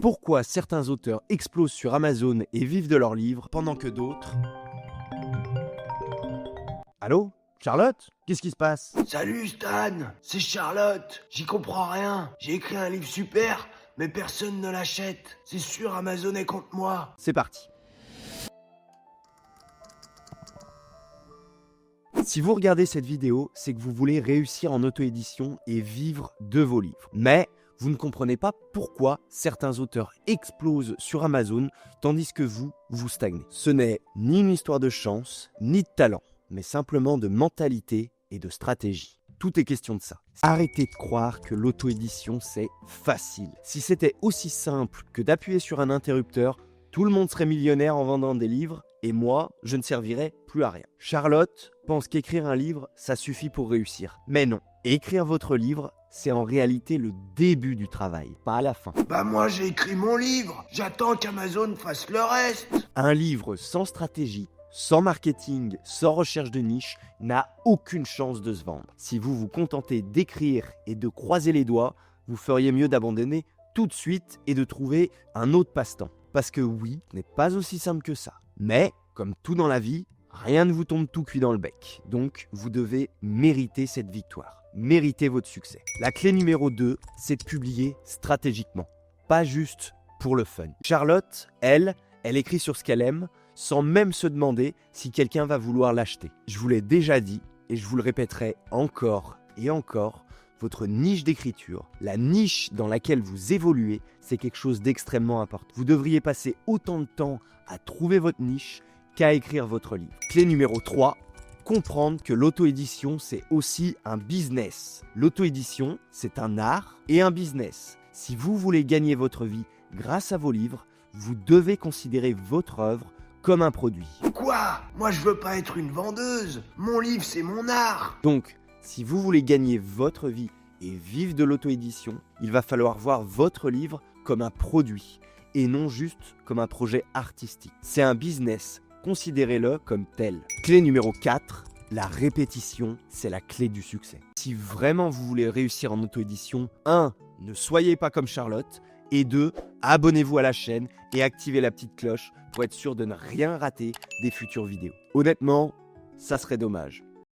Pourquoi certains auteurs explosent sur Amazon et vivent de leurs livres pendant que d'autres... Allô? Charlotte? Qu'est-ce qui se passe? Salut Stan, c'est Charlotte. J'y comprends rien. J'ai écrit un livre super, mais personne ne l'achète. C'est sûr, Amazon est contre moi. C'est parti. Si vous regardez cette vidéo, c'est que vous voulez réussir en auto-édition et vivre de vos livres. Mais vous ne comprenez pas pourquoi certains auteurs explosent sur Amazon, tandis que vous stagnez. Ce n'est ni une histoire de chance, ni de talent, mais simplement de mentalité et de stratégie. Tout est question de ça. Arrêtez de croire que l'auto-édition, c'est facile. Si c'était aussi simple que d'appuyer sur un interrupteur, tout le monde serait millionnaire en vendant des livres, et moi, je ne servirais plus à rien. Charlotte pense qu'écrire un livre, ça suffit pour réussir. Mais non, écrire votre livre, c'est en réalité le début du travail, pas la fin. Bah moi j'ai écrit mon livre. J'attends qu'Amazon fasse le reste. Un livre sans stratégie, sans marketing, sans recherche de niche, n'a aucune chance de se vendre. Si vous vous contentez d'écrire et de croiser les doigts, vous feriez mieux d'abandonner tout de suite et de trouver un autre passe-temps. Parce que oui, ce n'est pas aussi simple que ça. Mais, comme tout dans la vie, rien ne vous tombe tout cuit dans le bec. Donc, vous devez mériter cette victoire. Méritez votre succès. La clé numéro 2, c'est de publier stratégiquement. Pas juste pour le fun. Charlotte, elle écrit sur ce qu'elle aime, sans même se demander si quelqu'un va vouloir l'acheter. Je vous l'ai déjà dit, et je vous le répéterai encore et encore, votre niche d'écriture, la niche dans laquelle vous évoluez, c'est quelque chose d'extrêmement important. Vous devriez passer autant de temps à trouver votre niche qu'à écrire votre livre. Clé numéro 3, comprendre que l'auto-édition, c'est aussi un business. L'auto-édition, c'est un art et un business. Si vous voulez gagner votre vie grâce à vos livres, vous devez considérer votre œuvre comme un produit. Quoi? Moi je veux pas être une vendeuse. Mon livre c'est mon art. Donc, si vous voulez gagner votre vie et vivre de l'auto-édition, il va falloir voir votre livre comme un produit et non juste comme un projet artistique. C'est un business, considérez-le comme tel. Clé numéro 4, la répétition, c'est la clé du succès. Si vraiment vous voulez réussir en auto-édition, 1. Ne soyez pas comme Charlotte, et 2. Abonnez-vous à la chaîne et activez la petite cloche pour être sûr de ne rien rater des futures vidéos. Honnêtement, ça serait dommage.